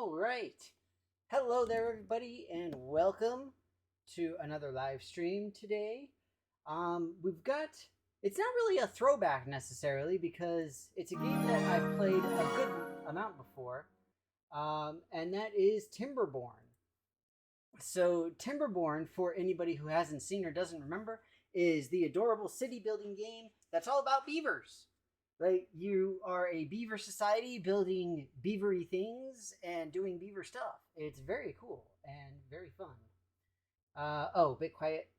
All right. Hello there, everybody, and welcome to another live stream today. We've got, it's not really a throwback necessarily because it's a game that I've played a good amount before, and that is Timberborn. So, Timberborn, for anybody who hasn't seen or doesn't remember, is the adorable city building game that's all about beavers. Like, you are a beaver society building beavery things and doing beaver stuff. It's very cool and very fun. Oh, a bit quiet.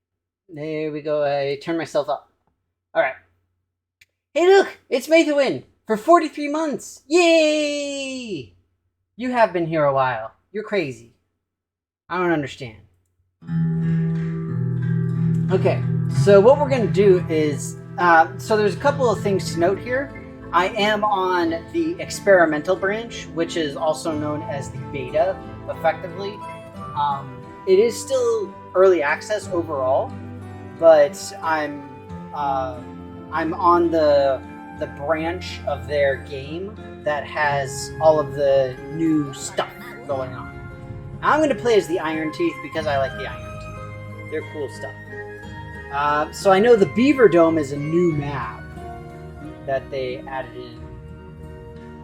There we go. I turned myself up. All right. Hey, look! It's Mathewin for 43 months. Yay! You have been here a while. You're crazy. I don't understand. Okay, so what we're going to do is, so there's a couple of things to note here. I am on the experimental branch, which is also known as the beta, effectively. It is still early access overall, but I'm on the branch of their game that has all of the new stuff going on. I'm going to play as the Iron Teeth because I like the Iron Teeth. They're cool stuff. So I know the Beaver Dome is a new map that they added in.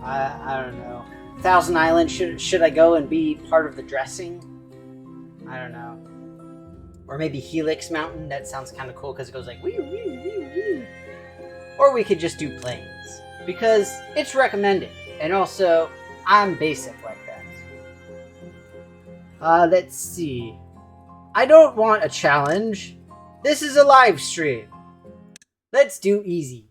I don't know. Thousand Island, should I go and be part of the dressing? I don't know. Or maybe Helix Mountain, that sounds kind of cool because it goes like wee wee wee wee. Or we could just do Plains because it's recommended. And also, I'm basic like that. Let's see. I don't want a challenge. This is a live stream. Let's do easy.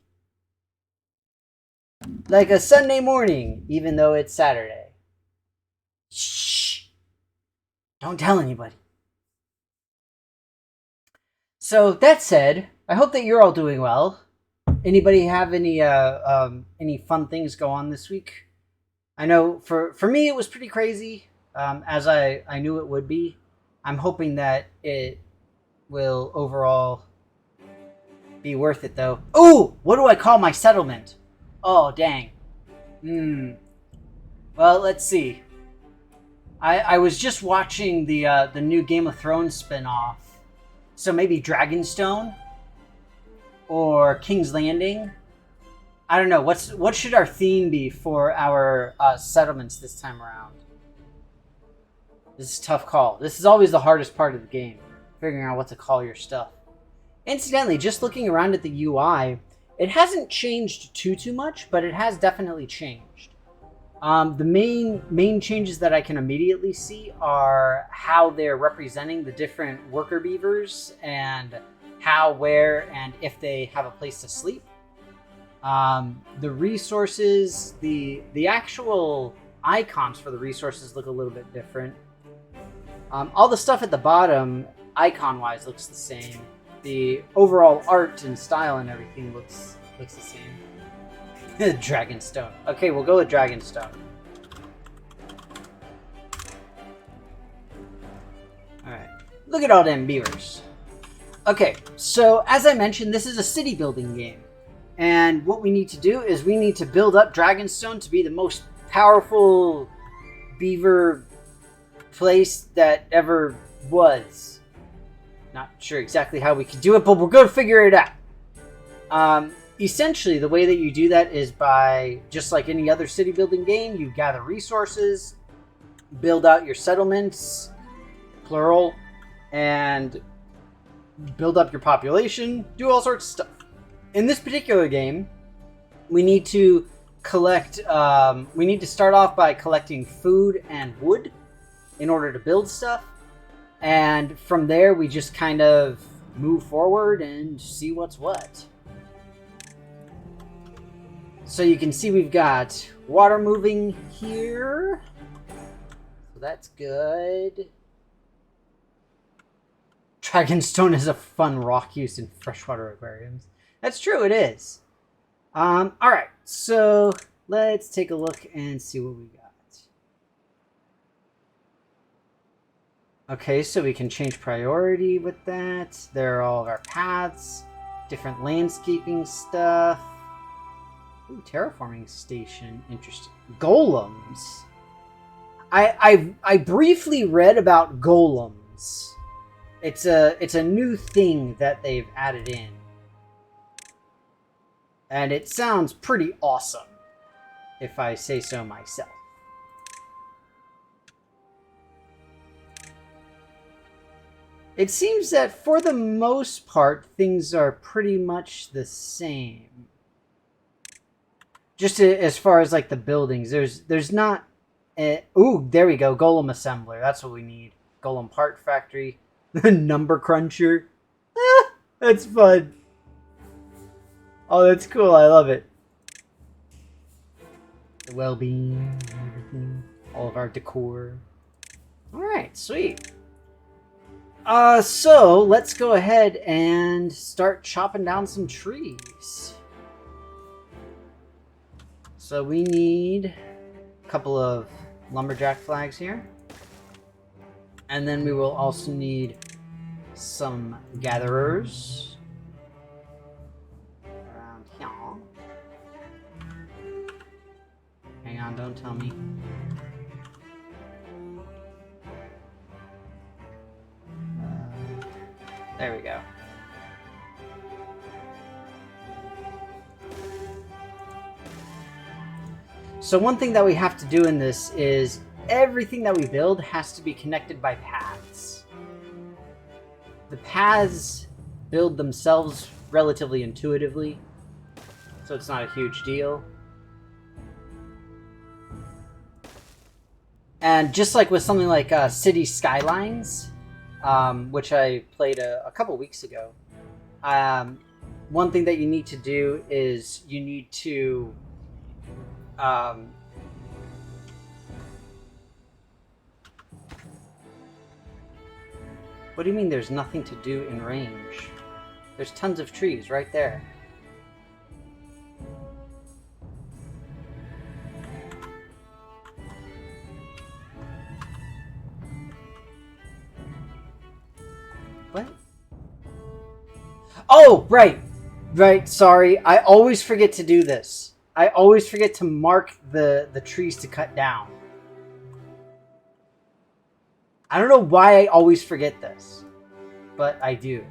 Like a Sunday morning, even though it's Saturday. Shh. Don't tell anybody. So that said, I hope that you're all doing well. Anybody have any fun things go on this week? I know for me it was pretty crazy, as I knew it would be. I'm hoping that it will overall be worth it, though. Ooh! What do I call my settlement? Oh, dang. Well, let's see. I was just watching the new Game of Thrones spin-off. So maybe Dragonstone? Or King's Landing? I don't know. What should our theme be for our settlements this time around? This is a tough call. This is always the hardest part of the game. Figuring out what to call your stuff. Incidentally, just looking around at the UI, it hasn't changed too much, but it has definitely changed. The main changes that I can immediately see are how they're representing the different worker beavers and how, where, and if they have a place to sleep. The resources, the actual icons for the resources look a little bit different. All the stuff at the bottom, icon-wise, looks the same. The overall art and style and everything looks the same. Dragonstone. Okay, we'll go with Dragonstone. Alright. Look at all them beavers. Okay, so as I mentioned, this is a city building game. And what we need to do is we need to build up Dragonstone to be the most powerful beaver place that ever was. Not sure exactly how we could do it, but we're going to figure it out. Essentially, the way that you do that is by, just like any other city building game, you gather resources, build out your settlements, plural, and build up your population, do all sorts of stuff. In this particular game, we need to collect, we need to start off by collecting food and wood in order to build stuff. And from there, we just kind of move forward and see what's what. So you can see we've got water moving here. So that's good. Dragonstone is a fun rock used in freshwater aquariums. That's true, it is. Alright, so let's take a look and see what we got. Okay, so we can change priority with that. There are all of our paths, different landscaping stuff. Ooh, terraforming station, interesting. Golems. I briefly read about golems. It's a new thing that they've added in. And it sounds pretty awesome, if I say so myself. It seems that for the most part, things are pretty much the same. Just as far as like the buildings, there's not. Ooh, there we go. Golem assembler. That's what we need. Golem part factory. Number cruncher. That's fun. Oh, that's cool. I love it. The well-being, everything, all of our decor. All right, sweet. So let's go ahead and start chopping down some trees. So we need a couple of lumberjack flags here. And then we will also need some gatherers around here. Hang on, don't tell me. There we go. So one thing that we have to do in this is everything that we build has to be connected by paths. The paths build themselves relatively intuitively, so it's not a huge deal. And just like with something like City Skylines, which I played a couple weeks ago, one thing that you need to do is you need to what do you mean there's nothing to do in range? There's tons of trees right there. What? Oh, right. Right, sorry. I always forget to do this. I always forget to mark the trees to cut down. I don't know why I always forget this, but I do.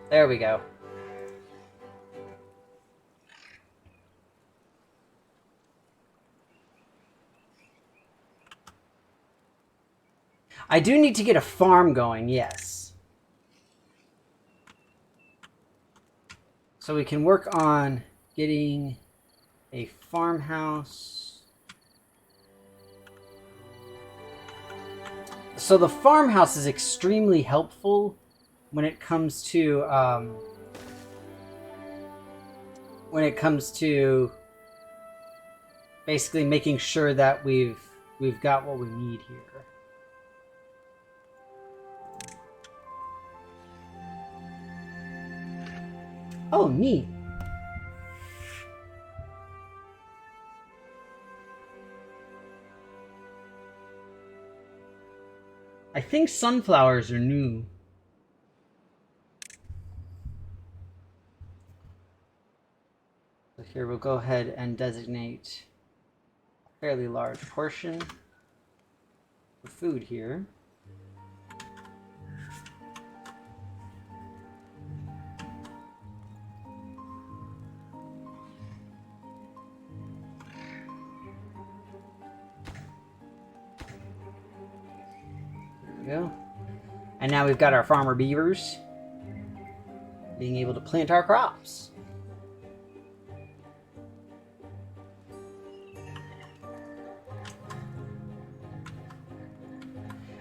There we go. I do need to get a farm going, yes. So we can work on getting a farmhouse. So the farmhouse is extremely helpful when it comes to basically making sure that we've got what we need here. Oh, neat. I think sunflowers are new. So here we'll go ahead and designate a fairly large portion of food here. Go. And now we've got our farmer beavers being able to plant our crops.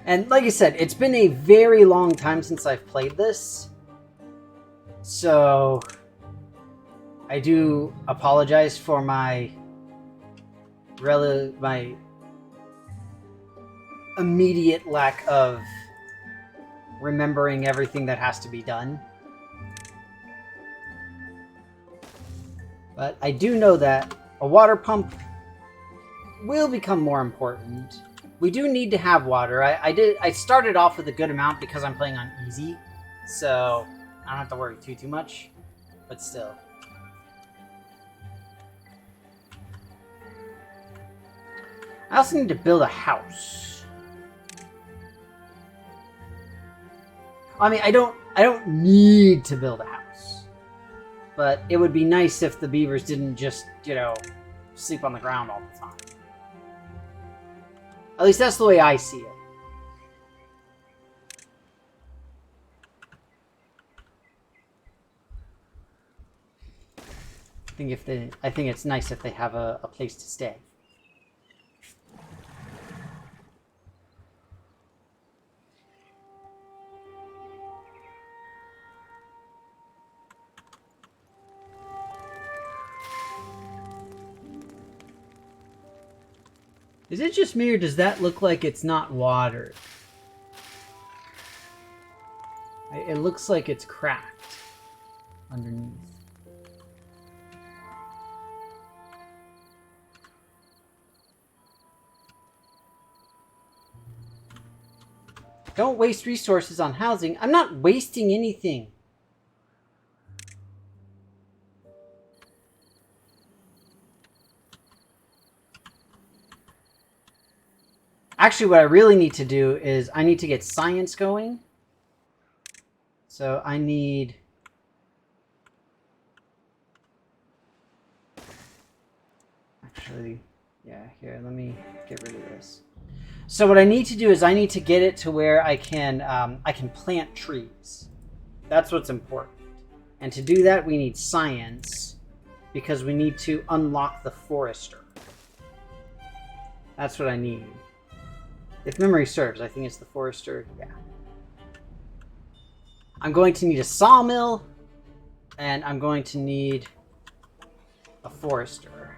And like I said, it's been a very long time since I've played this, so I do apologize for my immediate lack of remembering everything that has to be done. But I do know that a water pump will become more important. We do need to have water. I started off with a good amount because I'm playing on easy, so I don't have to worry too much, but still. I also need to build a house. I mean, I don't need to build a house. But it would be nice if the beavers didn't just, you know, sleep on the ground all the time. At least that's the way I see it. I think it's nice if they have a place to stay. Is it just me, or does that look like it's not watered? It looks like it's cracked underneath. Don't waste resources on housing. I'm not wasting anything. Actually, what I really need to do is I need to get science going. So I need... Actually, yeah, here, let me get rid of this. So what I need to do is I need to get it to where I can plant trees. That's what's important. And to do that, we need science, because we need to unlock the forester. That's what I need. If memory serves, I think it's the forester. Yeah. I'm going to need a sawmill, and I'm going to need a forester.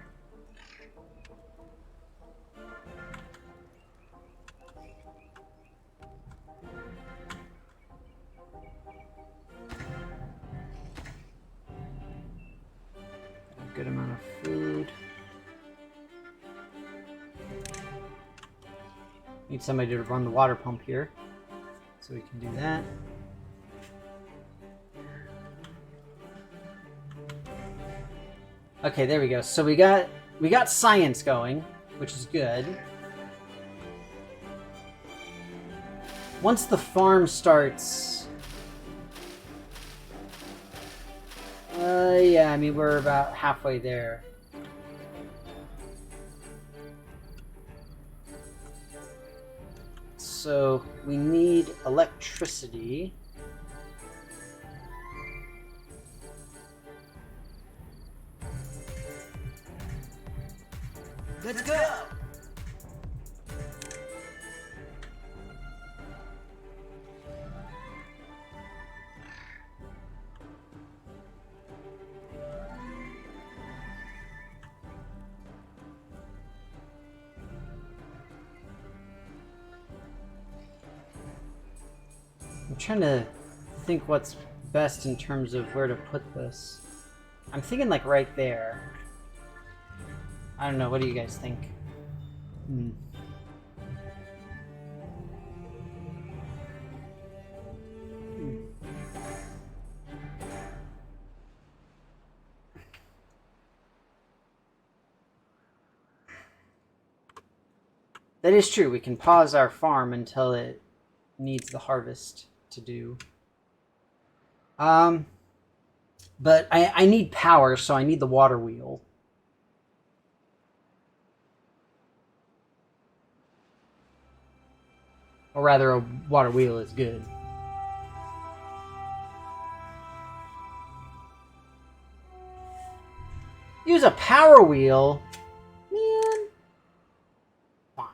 A good amount of food. Need somebody to run the water pump here, so we can do that. Okay, there we go. So we got science going, which is good. Once the farm starts, yeah, I mean we're about halfway there. So we need electricity. Let's go! I'm trying to think what's best in terms of where to put this. I'm thinking like right there. I don't know, what do you guys think? That is true, we can pause our farm until it needs the harvest to do. But I need power, so I need the water wheel. Or rather, a water wheel is good. Use a power wheel? Man. Fine.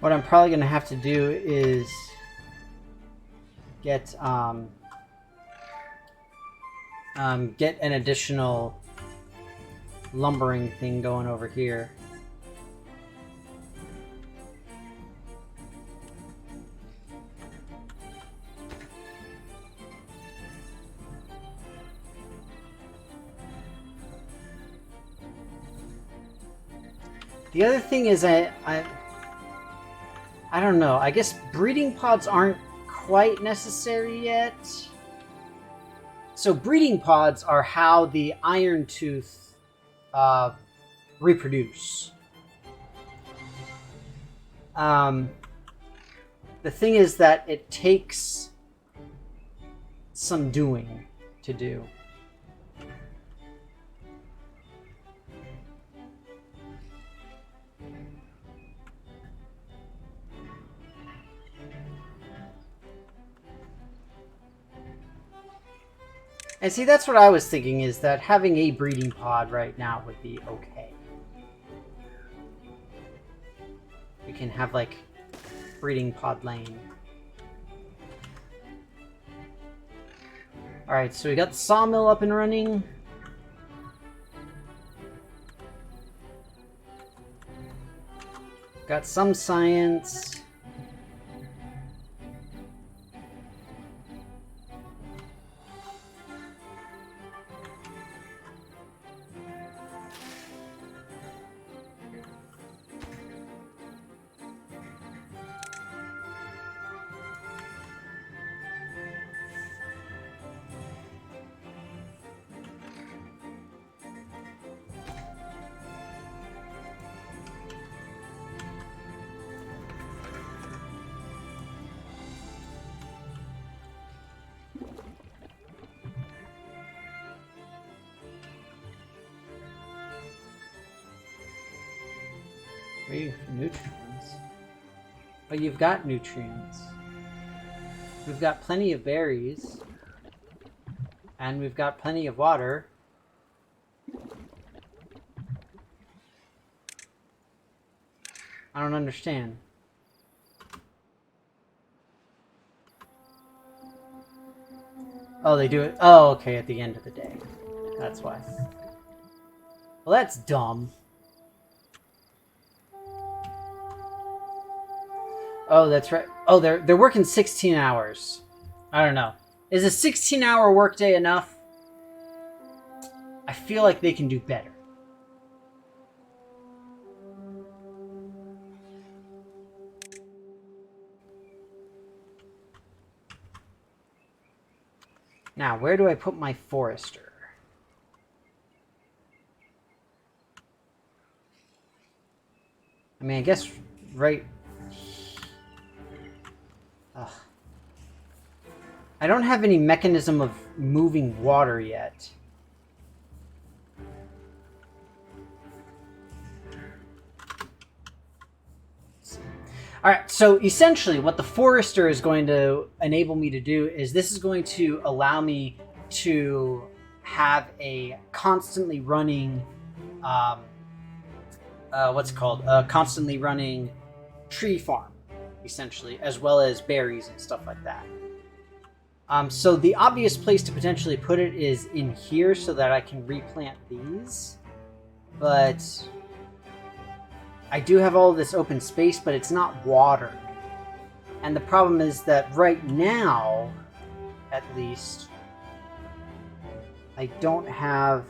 What I'm probably going to have to do is get an additional lumbering thing going over here. The other thing is I don't know. I guess breeding pods aren't quite necessary yet. So breeding pods are how the iron tooth reproduce. The thing is that it takes some doing to do. And see, that's what I was thinking, is that having a breeding pod right now would be okay. We can have, like, breeding pod lane. Alright, so we got the sawmill up and running. Got some science. Nutrients. But you've got nutrients. We've got plenty of berries. And we've got plenty of water. I don't understand. Oh, they do it. Oh, okay, at the end of the day. That's why. Well, that's dumb. Oh, that's right. Oh, they're working 16 hours. I don't know. Is a 16-hour workday enough? I feel like they can do better. Now, where do I put my forester? I mean, I guess right... Ugh. I don't have any mechanism of moving water yet. Alright, so essentially what the forester is going to enable me to do is this is going to allow me to have a constantly running, what's it called? A constantly running tree farm, essentially, as well as berries and stuff like that. So the obvious place to potentially put it is in here so that I can replant these. But I do have all this open space, but it's not watered. And the problem is that right now, at least, I don't have...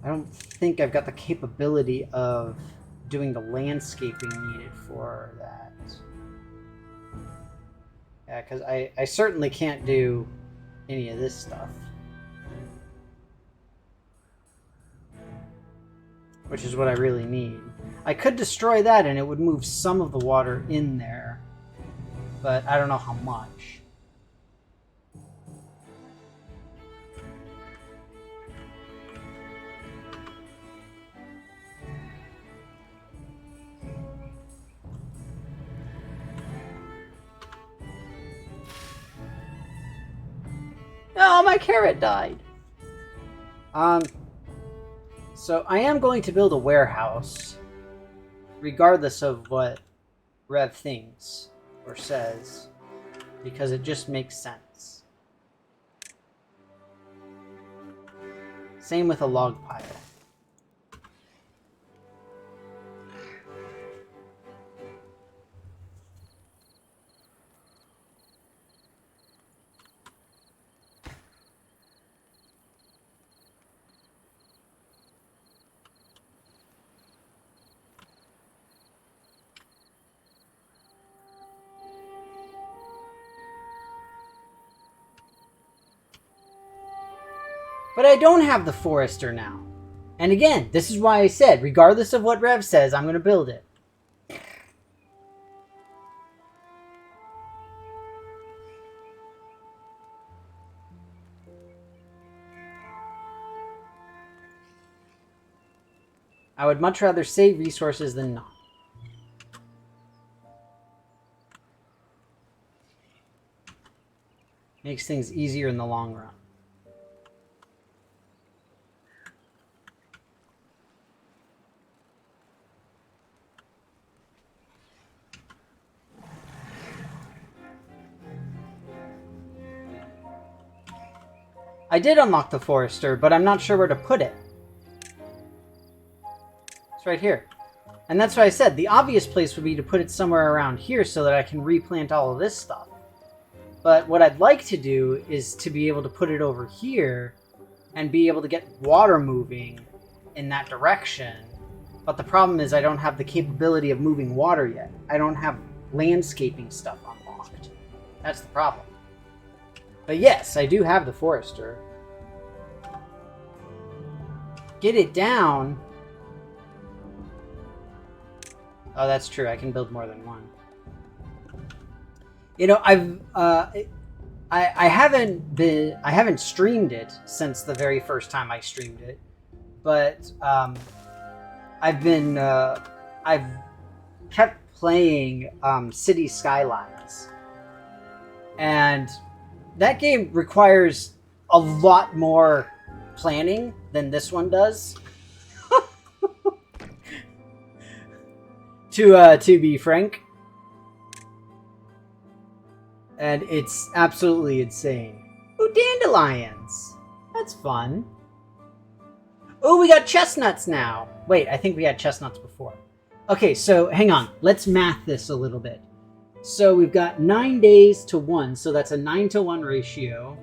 I don't think I've got the capability of doing the landscaping needed for that. Yeah, because I certainly can't do any of this stuff. Which is what I really need. I could destroy that and it would move some of the water in there. But I don't know how much. Oh, my carrot died! So I am going to build a warehouse, regardless of what Rev thinks or says, because it just makes sense. Same with a log pile. But I don't have the forester now. And again, this is why I said, regardless of what Rev says, I'm going to build it. I would much rather save resources than not. Makes things easier in the long run. I did unlock the forester, but I'm not sure where to put it. It's right here. And that's what I said. The obvious place would be to put it somewhere around here so that I can replant all of this stuff. But what I'd like to do is to be able to put it over here and be able to get water moving in that direction. But the problem is I don't have the capability of moving water yet. I don't have landscaping stuff unlocked. That's the problem. But yes, I do have the forester. Get it down. Oh, that's true. I can build more than one. You know, I haven't streamed it since the very first time I streamed it, but I've kept playing City Skylines, and that game requires a lot more planning than this one does. To be frank. And it's absolutely insane. Ooh, dandelions! That's fun. Oh, we got chestnuts now! Wait, I think we had chestnuts before. Okay, so hang on. Let's math this a little bit. So we've got 9 days to 1, so that's a 9-to-1 ratio.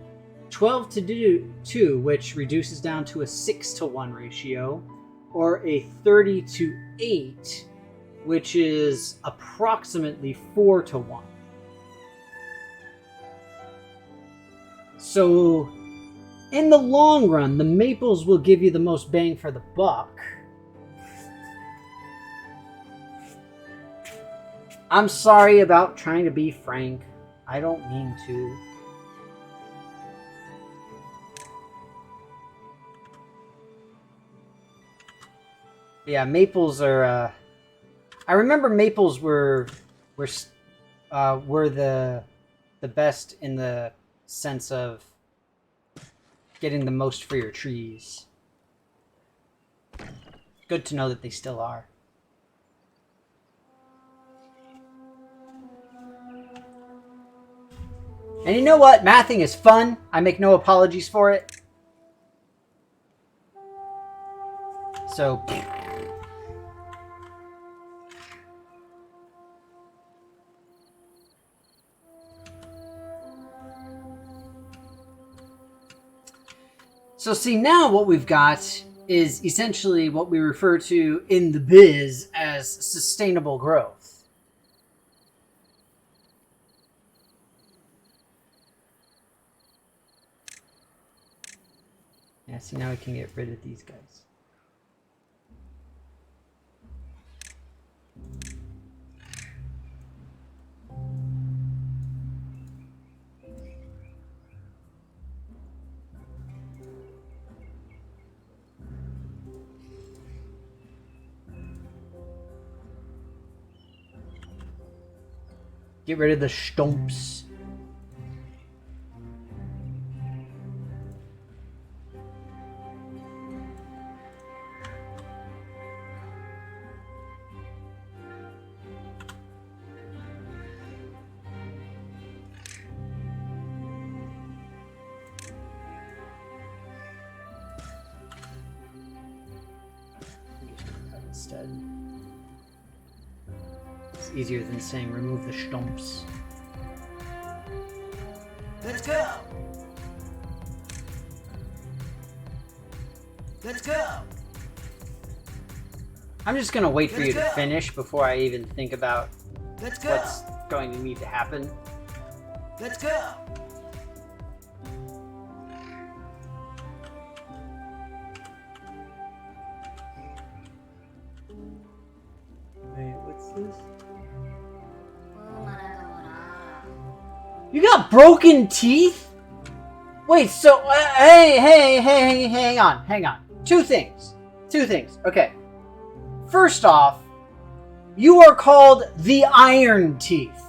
12 to 2, which reduces down to a 6-to-1 ratio. Or a 30 to 8, which is approximately 4-to-1. So, in the long run, the maples will give you the most bang for the buck. I'm sorry about trying to be frank. I don't mean to. Yeah, maples are... I remember maples were the best in the sense of getting the most for your trees. Good to know that they still are. And you know what? Mathing is fun. I make no apologies for it. So... So see, now what we've got is essentially what we refer to in the biz as sustainable growth. Yeah, see, now we can get rid of these guys. Get rid of the stumps. instead. It's easier than saying remove the stumps. Let's go! Let's go! I'm just gonna wait for you to finish before I even think about Let's go! what's going to need to happen. Let's go! Wait, what's this? You got broken teeth? Wait, so hey, hang on. Two things. Okay. First off, you are called the Iron Teeth.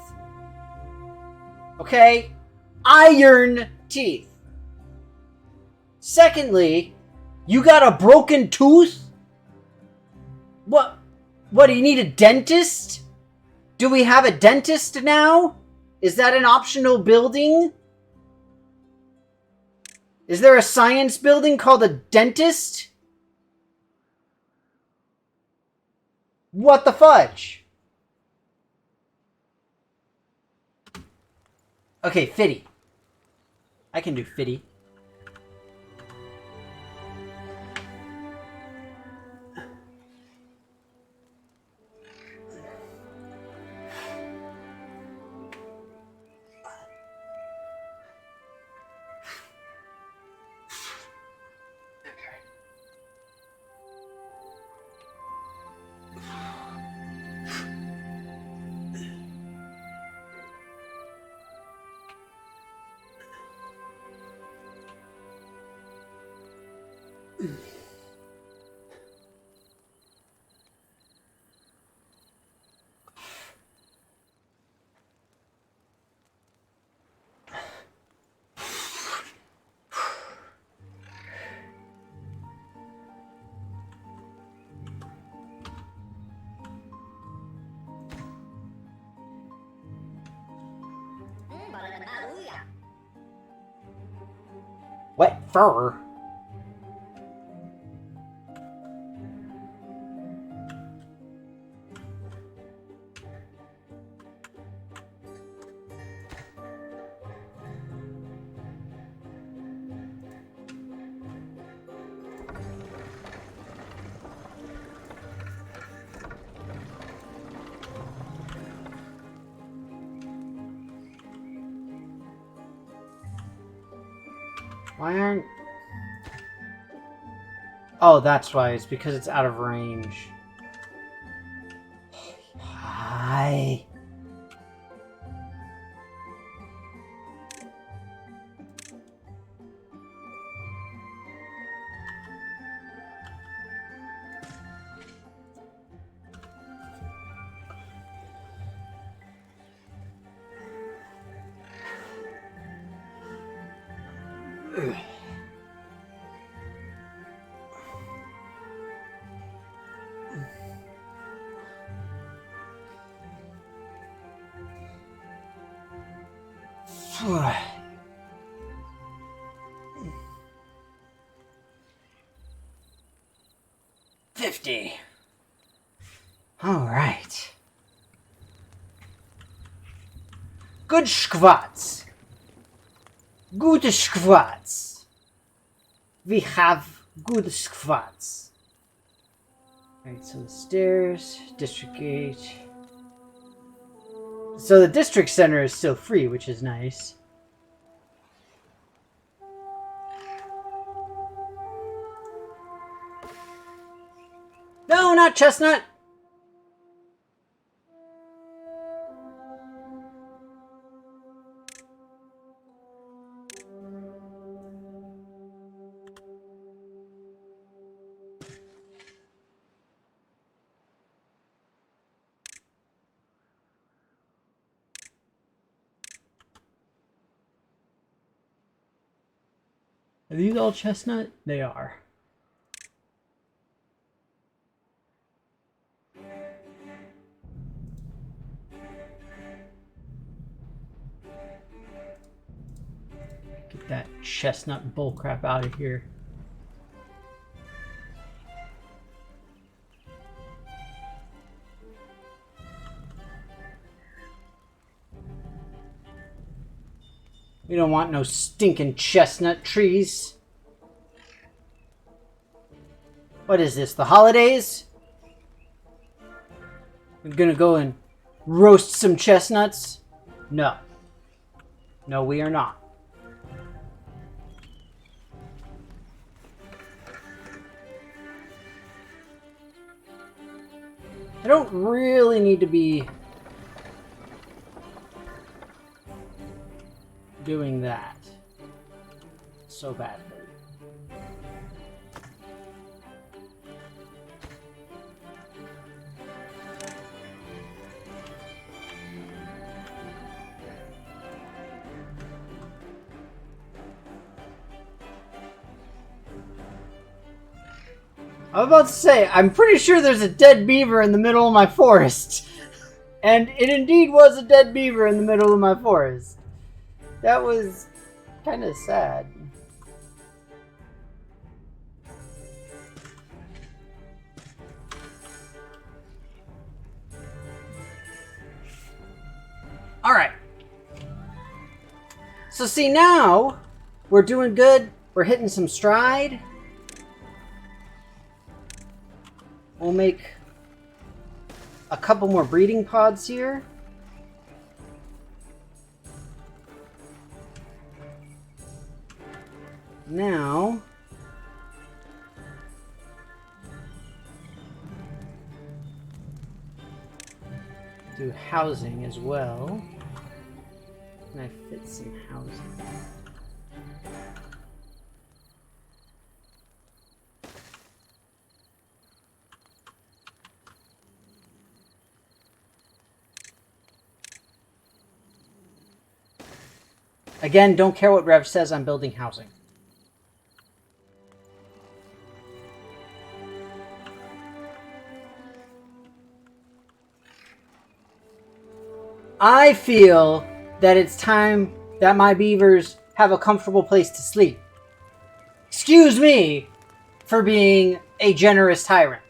Okay? Iron Teeth. Secondly, you got a broken tooth? What, do you need a dentist? Do we have a dentist now? Is that an optional building? Is there a science building called a dentist? What the fudge? Okay, Fitty. I can do Fitty. Wet fur? Why aren't... Oh, that's why. It's because it's out of range. Hi. Ugh. $50. All right. Good squats. Good squats. We have good squats. Right, so the stairs, district gate. So the district center is still free, which is nice. No, not Chestnut. Are these all Chestnut? They are. Get that Chestnut bullcrap out of here. We don't want no stinking chestnut trees. What is this, the holidays? We're gonna go and roast some chestnuts? No. No, we are not. I don't really need to be doing that so badly. I was about to say, I'm pretty sure there's a dead beaver in the middle of my forest. And it indeed was a dead beaver in the middle of my forest. That was kind of sad. Alright. So see, now we're doing good. We're hitting some stride. We'll make a couple more breeding pods here. Now, do housing as well. Can I fit some housing? Again, don't care what Rev says, I'm building housing. I feel that it's time that my beavers have a comfortable place to sleep. Excuse me for being a generous tyrant.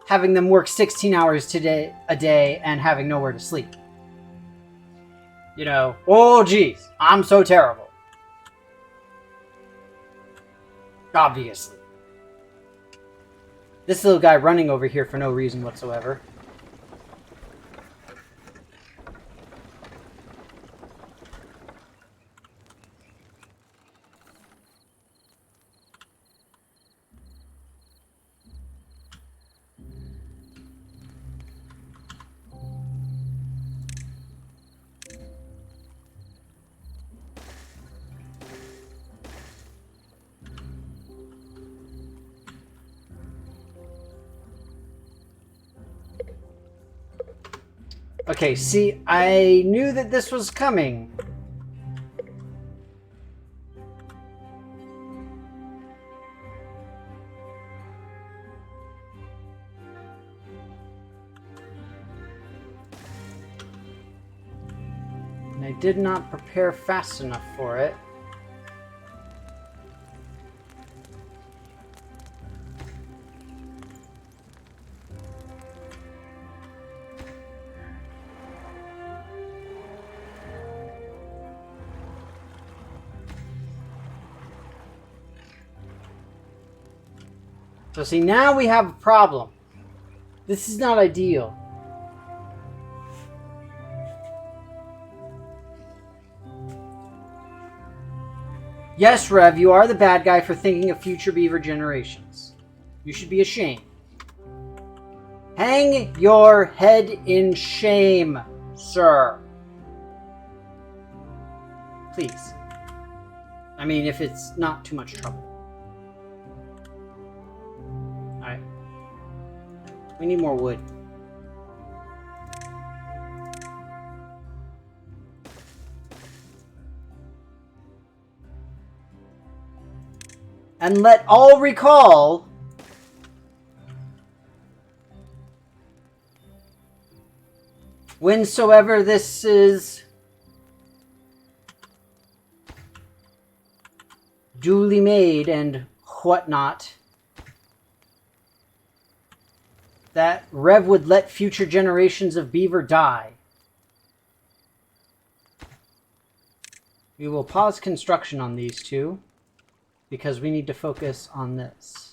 Having them work 16 hours a day and having nowhere to sleep. You know, oh geez, I'm so terrible. Obviously. This little guy running over here for no reason whatsoever. Okay, see, I knew that this was coming. And I did not prepare fast enough for it. So see, now we have a problem. This is not ideal. Yes, Rev, you are the bad guy for thinking of future beaver generations. You should be ashamed. Hang your head in shame, sir. Please. I mean, if it's not too much trouble. Alright. We need more wood. And let all recall whensoever this is duly made and whatnot, that Rev would let future generations of beaver die. We will pause construction on these two because we need to focus on this.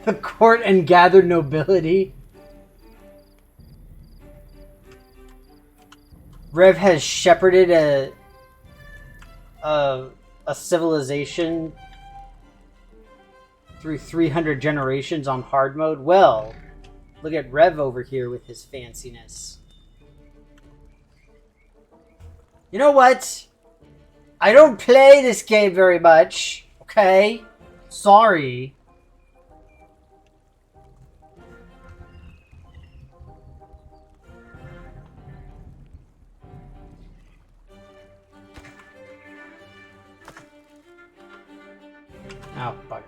The court and gathered nobility. Rev has shepherded a civilization through 300 generations on hard mode. Well, look at Rev over here with his fanciness. You know what? I don't play this game very much, okay? Sorry. Oh, bugger.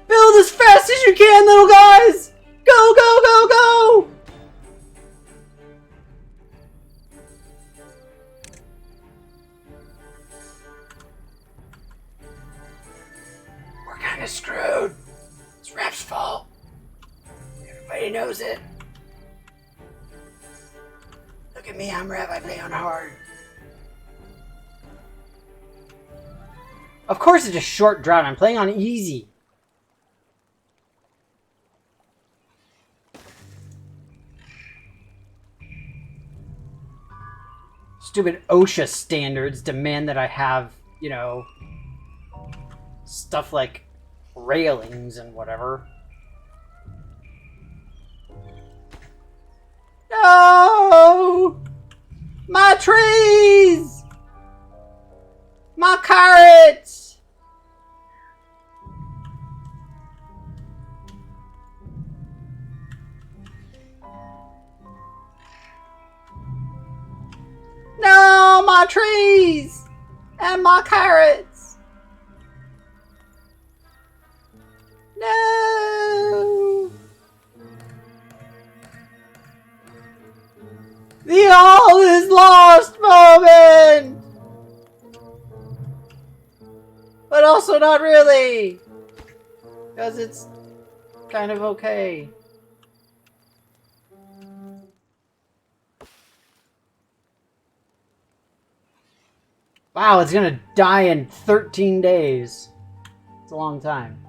Build as fast as you can, little guys! Go, go, go, go! We're kind of screwed. It's Rep's fault. Everybody knows it. Look at me, I'm Rep, I play on hard. Of course it's a short drought, I'm playing on easy. Stupid OSHA standards demand that I have, you know, stuff like railings and whatever. No! My trees! My carrots! No, my trees! And my carrots! No! The all is lost moment! But also not really! Because it's kind of okay. Wow, it's gonna die in 13 days. It's a long time.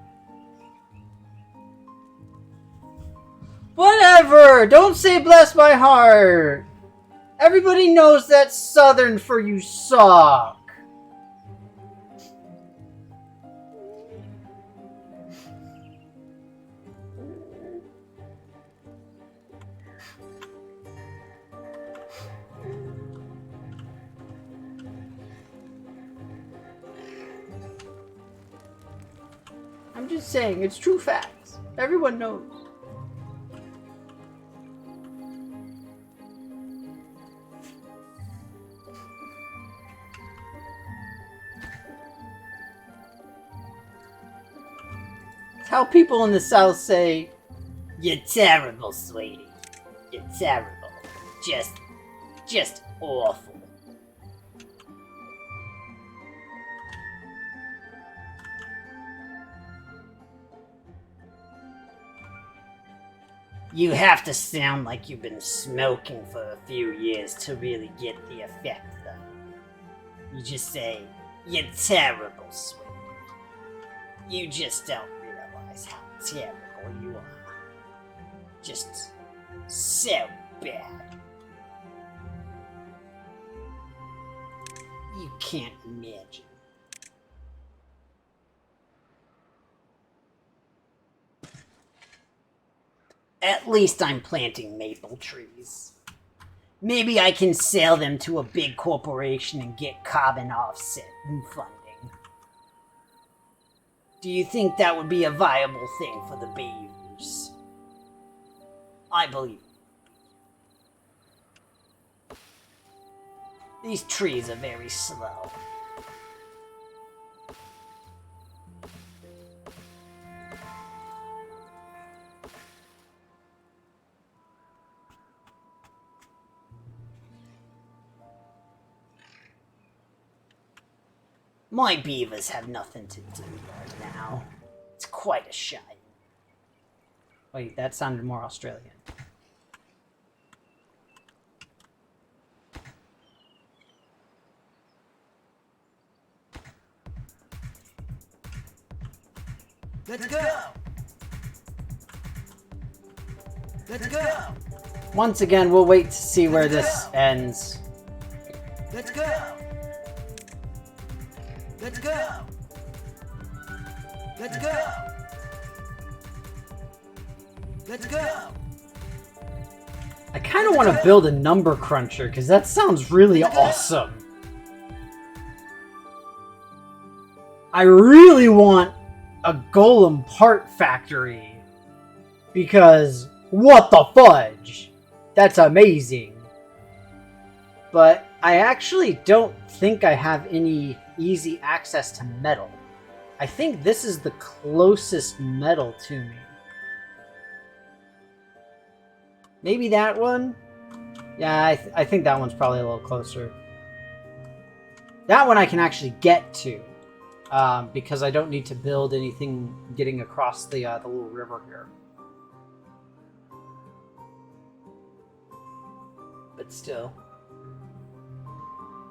Whatever! Don't say bless my heart! Everybody knows that Southern for you suck! I'm just saying, it's true facts. Everyone knows. It's how people in the South say, "You're terrible, sweetie. You're terrible. Just awful." You have to sound like you've been smoking for a few years to really get the effect, though. You just say, You're terrible, sweetie. You just don't realize how terrible you are. Just so bad. You can't imagine. At least I'm planting maple trees. Maybe I can sell them to a big corporation and get carbon offset and funding. Do you think that would be a viable thing for the beavers? I believe. These trees are very slow. My beavers have nothing to do right now. It's quite a shame. Wait, that sounded more Australian. Let's go! Let's go! Once again, we'll wait to see where this ends. Let's go! Let's go! Let's go! Let's go! I kind of want to build a number cruncher, because that sounds really awesome. I really want a golem part factory, because what the fudge? That's amazing. But I actually don't think I have any easy access to metal. I think this is the closest metal to me. Maybe that one? Yeah, I think that one's probably a little closer. That one I can actually get to. Because I don't need to build anything getting across the little river here. But still.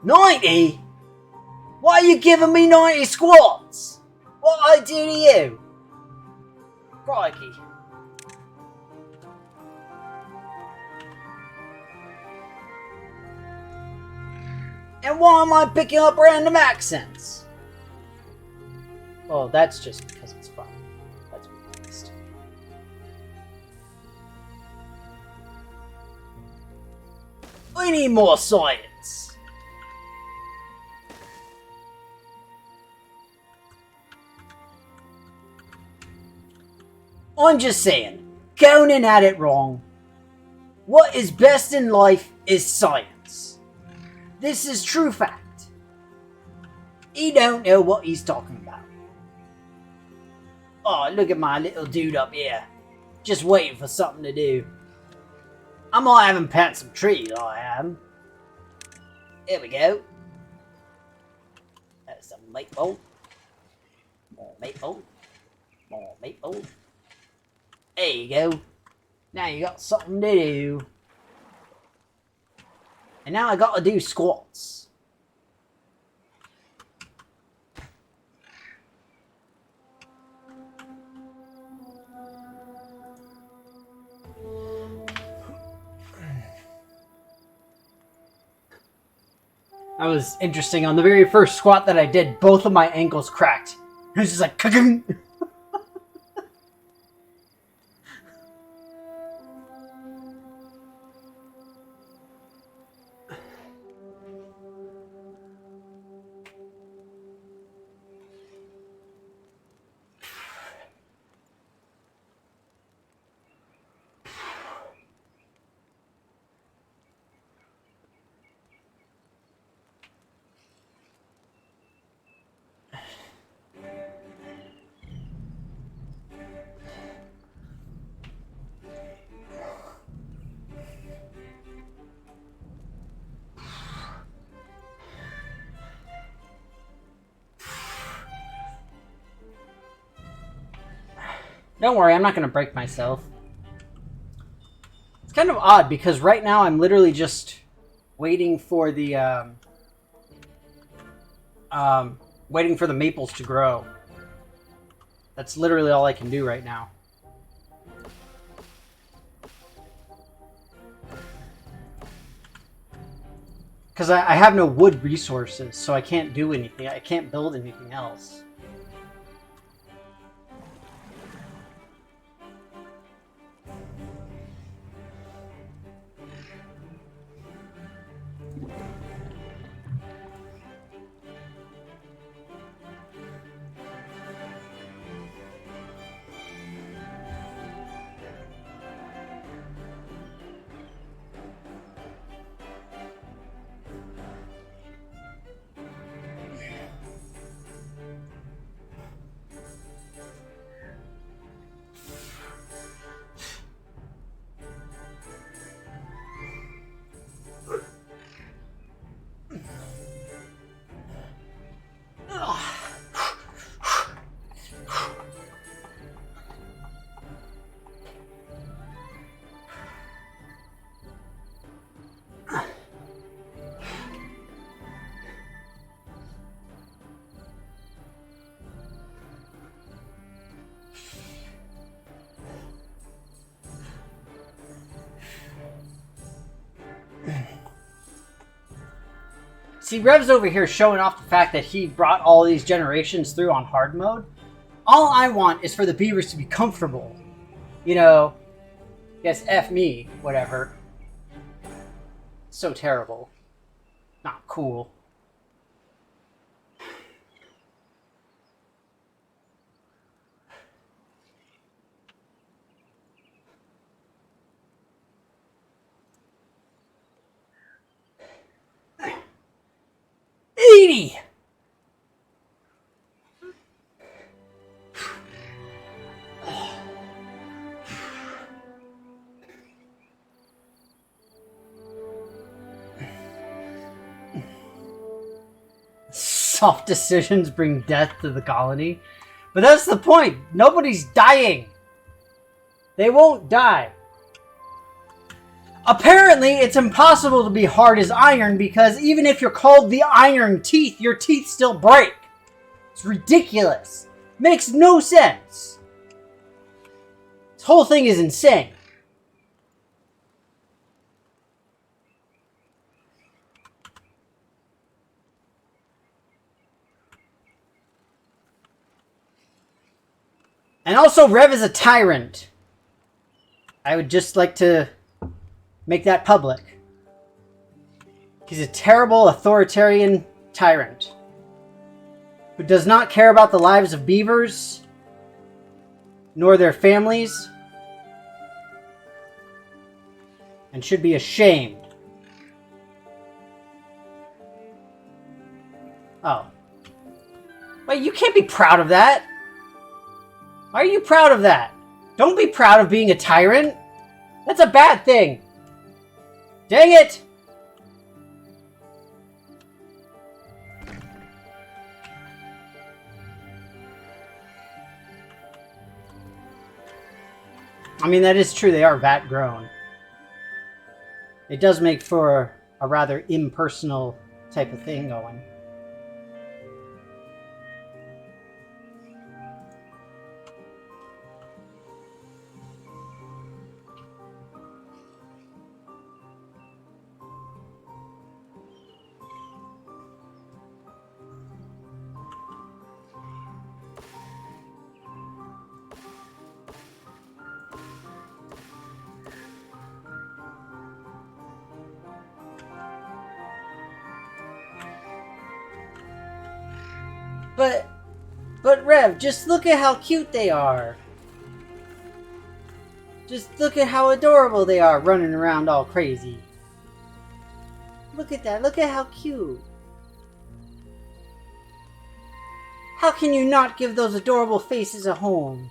90? Why are you giving me 90 squats? What I do to you? Crikey. And why am I picking up random accents? Oh, that's just because it's fun. Let's be honest. We need more science. I'm just saying, going at it wrong. What is best in life is science. This is true fact. He don't know what he's talking about. Oh, look at my little dude up here. Just waiting for something to do. I might have him plant some trees, I am. Here we go. That's some maple. More maple. More maple. There you go. Now you got something to do. And now I gotta do squats. That was interesting. On the very first squat that I did, both of my ankles cracked. It was just like, ka-gung! Don't worry, I'm not going to break myself. It's kind of odd because right now I'm literally just waiting for the Waiting for the maples to grow. That's literally all I can do right now. Because I have no wood resources, so I can't do anything. I can't build anything else. See, Rev's over here showing off the fact that he brought all these generations through on hard mode. All I want is for the beavers to be comfortable. You know, yes, F me, whatever. So terrible. Not cool. Edie! Soft decisions bring death to the colony. But that's the point. Nobody's dying. They won't die. Apparently, it's impossible to be hard as iron because even if you're called the Iron Teeth, your teeth still break. It's ridiculous. Makes no sense. This whole thing is insane. And also, Rev is a tyrant. I would just like to make that public. He's a terrible authoritarian tyrant who does not care about the lives of beavers nor their families and should be ashamed. Oh. Wait, you can't be proud of that. Why are you proud of that? Don't be proud of being a tyrant. That's a bad thing. Dang it! I mean, that is true. They are vat grown. It does make for a rather impersonal type of thing going. But Rev, just look at how cute they are. Just look at how adorable they are running around all crazy. Look at that, look at how cute. How can you not give those adorable faces a home?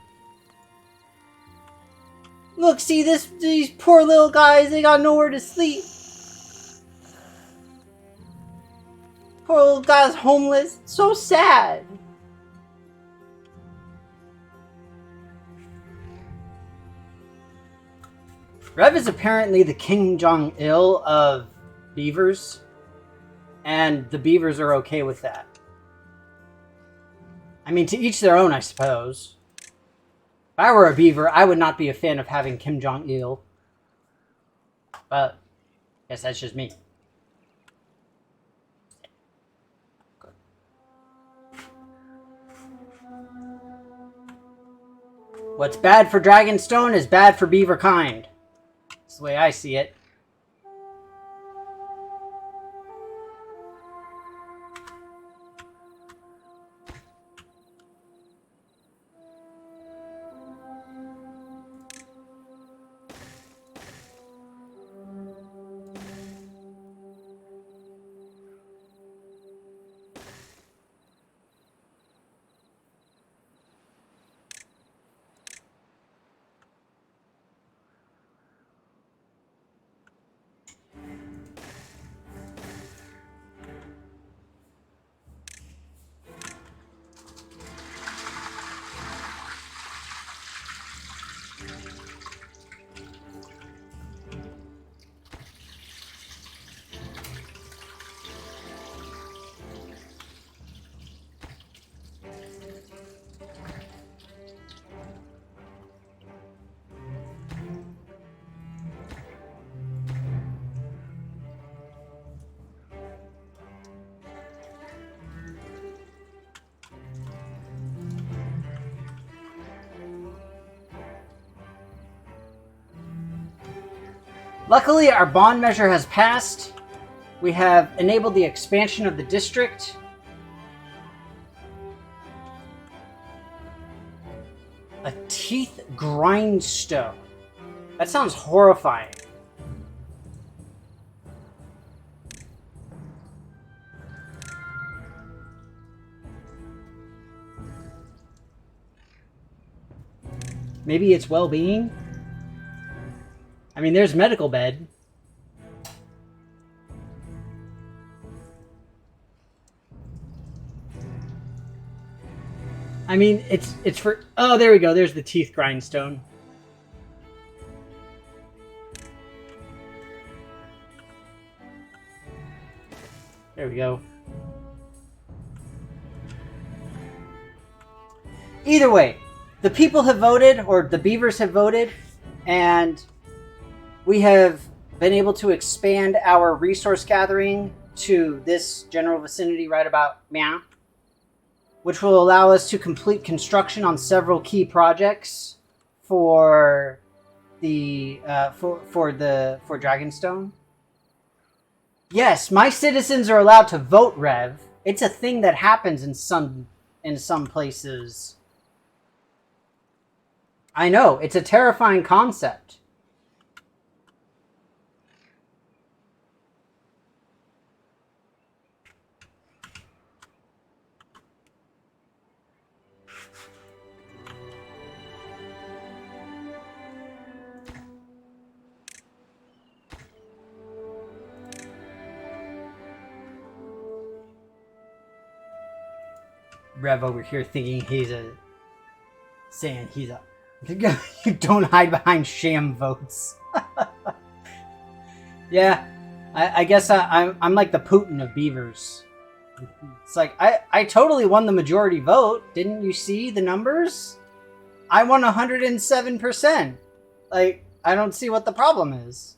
Look, see these poor little guys, they got nowhere to sleep. Poor little guy's homeless, so sad. Rev is apparently the King Jong-il of beavers, and the beavers are okay with that. I mean, to each their own, I suppose. If I were a beaver, I would not be a fan of having Kim Jong-il. But, I guess that's just me. What's bad for Dragonstone is bad for beaver kind. That's the way I see it. Luckily, our bond measure has passed. We have enabled the expansion of the district. A teeth grindstone. That sounds horrifying. Maybe it's well-being? I mean, there's medical bed. I mean, it's for... Oh, there we go. There's the teeth grindstone. There we go. Either way, the people have voted, or the beavers have voted, and we have been able to expand our resource gathering to this general vicinity right about now, which will allow us to complete construction on several key projects for the for Dragonstone. Yes, my citizens are allowed to vote, Rev. It's a thing that happens in some places. I know, it's a terrifying concept. Rev over here thinking saying he's a you don't hide behind sham votes. Yeah, I guess I'm like the Putin of beavers. It's like I totally won the majority vote. Didn't you see the numbers? I won 107%. Like, I don't see what the problem is.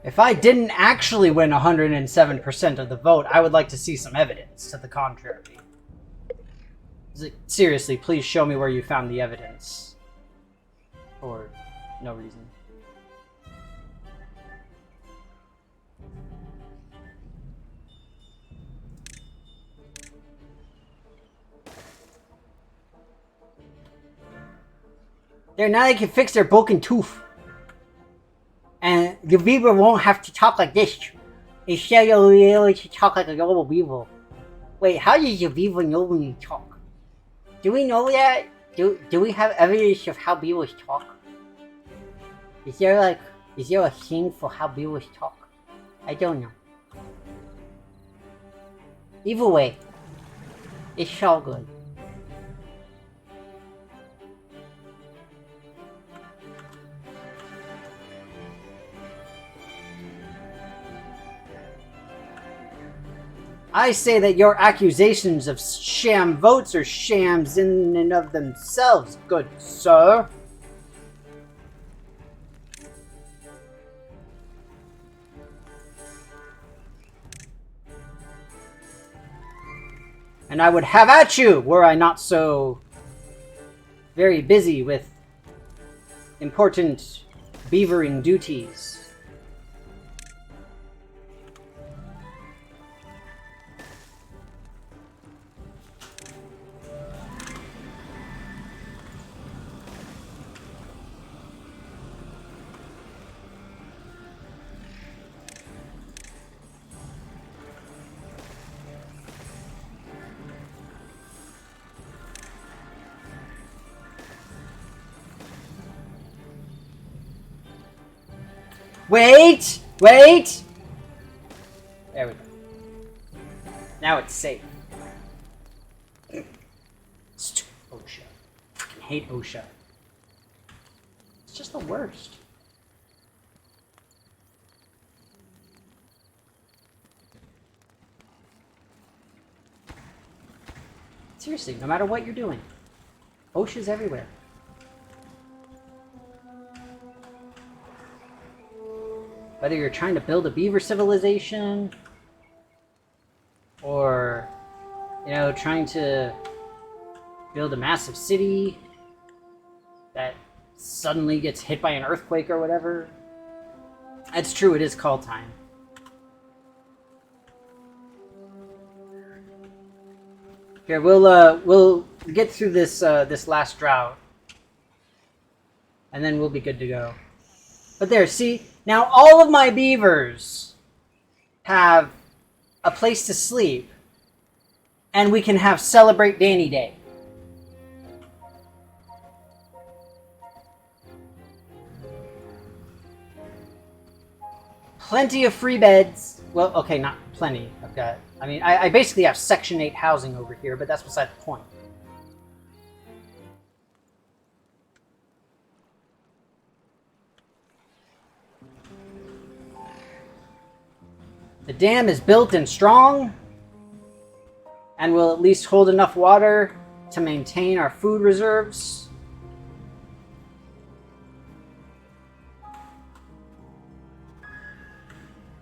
If I didn't actually win 107% of the vote, I would like to see some evidence to the contrary. Seriously, please show me where you found the evidence. For no reason. There, now they can fix their broken tooth. And the beaver won't have to talk like this. Instead, you'll be able to talk like a normal beaver. Wait, how does the beaver know when you talk? Do we know that? Do we have evidence of how beavers talk? Is there a thing for how beavers talk? I don't know. Either way, it's all good. I say that your accusations of sham votes are shams in and of themselves, good sir. And I would have at you were I not so very busy with important beavering duties. Wait! Wait! There we go. Now it's safe. Stupid OSHA. I fucking hate OSHA. It's just the worst. Seriously, no matter what you're doing, OSHA's everywhere. Whether you're trying to build a beaver civilization, or, you know, trying to build a massive city that suddenly gets hit by an earthquake or whatever. That's true, it is call time. Here, we'll get through this this last drought, and then we'll be good to go. But there, see, now all of my beavers have a place to sleep, and we can have Celebrate Danny Day. Plenty of free beds. Well, okay, not plenty. I basically have Section 8 housing over here, but that's beside the point. The dam is built and strong, and will at least hold enough water to maintain our food reserves.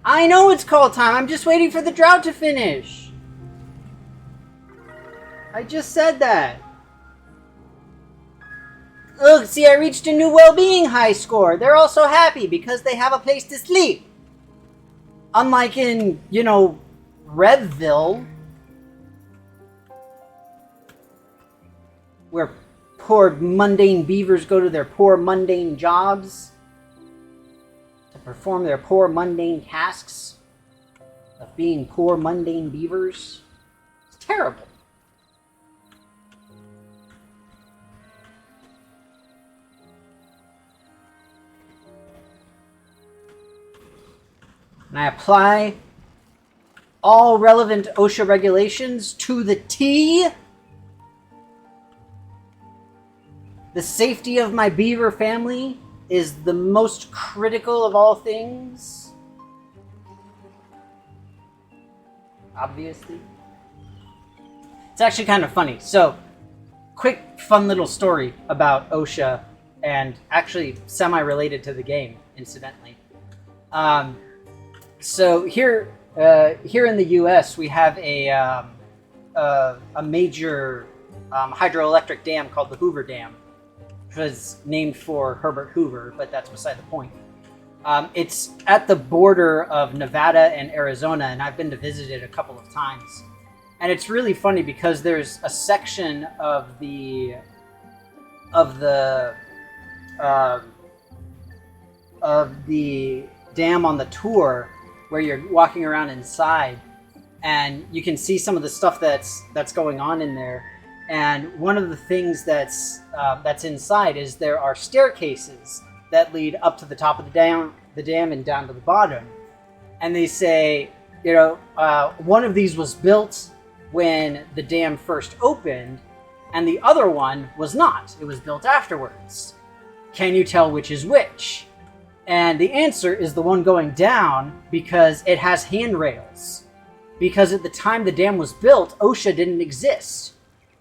I know it's call time. I'm just waiting for the drought to finish. I just said that. Look, see, I reached a new well-being high score. They're also happy because they have a place to sleep. Unlike in, you know, Revville, where poor mundane beavers go to their poor mundane jobs to perform their poor mundane tasks of being poor mundane beavers. It's terrible. And I apply all relevant OSHA regulations to the T. The safety of my beaver family is the most critical of all things. Obviously. It's actually kind of funny. So, quick, fun little story about OSHA, and actually semi-related to the game, incidentally. So here in the U.S., we have a major hydroelectric dam called the Hoover Dam, which was named for Herbert Hoover, but that's beside the point. It's at the border of Nevada and Arizona, and I've been to visit it a couple of times. And it's really funny because there's a section of the dam on the tour where you're walking around inside, and you can see some of the stuff that's going on in there. And one of the things that's inside is there are staircases that lead up to the top of the dam and down to the bottom. And they say, you know, one of these was built when the dam first opened, and the other one was not. It was built afterwards. Can you tell which is which? And the answer is the one going down, because it has handrails. because at the time the dam was built, OSHA didn't exist.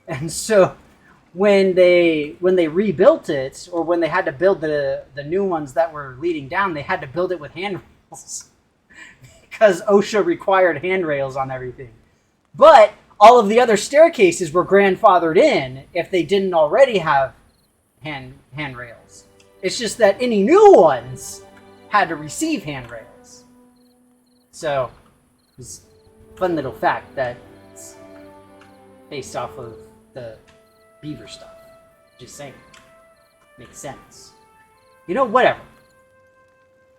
And so when they rebuilt it, or when they had to build the new ones that were leading down, they had to build it with handrails because OSHA required handrails on everything. But all of the other staircases were grandfathered in if they didn't already have handrails. It's just that any new ones had to receive handrails. So it's a fun little fact that it's based off of the beaver stuff. Just saying. Makes sense. You know, whatever.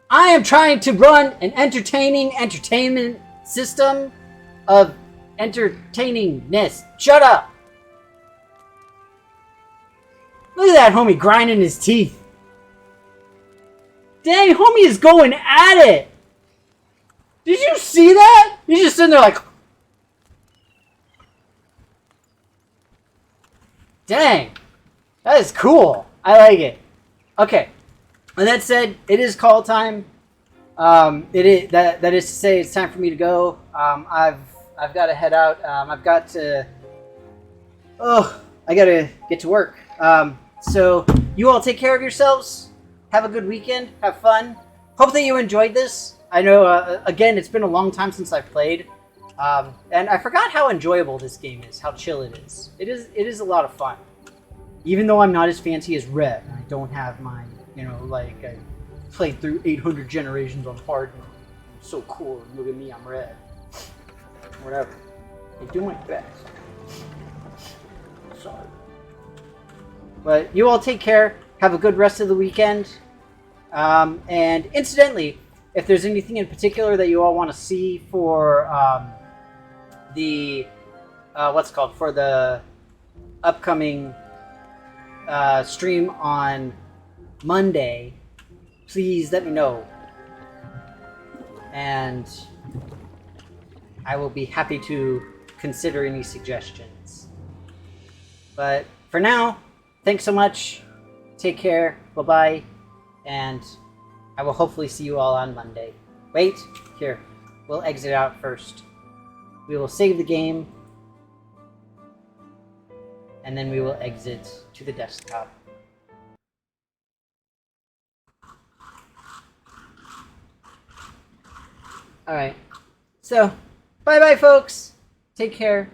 I am trying to run an entertainment system of entertainingness. Shut up! Look at that homie grinding his teeth. Dang, homie is going at it! Did you see that? He's just sitting there like... Dang. That is cool. I like it. Okay. And that said, it is call time. It is that is to say, it's time for me to go. I've got to head out. I got to get to work. So you all take care of yourselves. Have a good weekend. Have fun. Hope that you enjoyed this. I know, again, it's been a long time since I've played. And I forgot how enjoyable this game is, how chill it is. It is a lot of fun. Even though I'm not as fancy as Red, I don't have my, like, I played through 800 generations on hard mode. I'm so cool. Look at me, I'm Red. Whatever. I do my best. Sorry. But you all take care. Have a good rest of the weekend. And incidentally, if there's anything in particular that you all want to see for the for the upcoming stream on Monday, please let me know, and I will be happy to consider any suggestions. But for now, thanks so much. Take care. Bye-bye. And I will hopefully see you all on Monday. Wait, here. We'll exit out first. We will save the game. And then we will exit to the desktop. Alright. So, bye-bye, folks. Take care.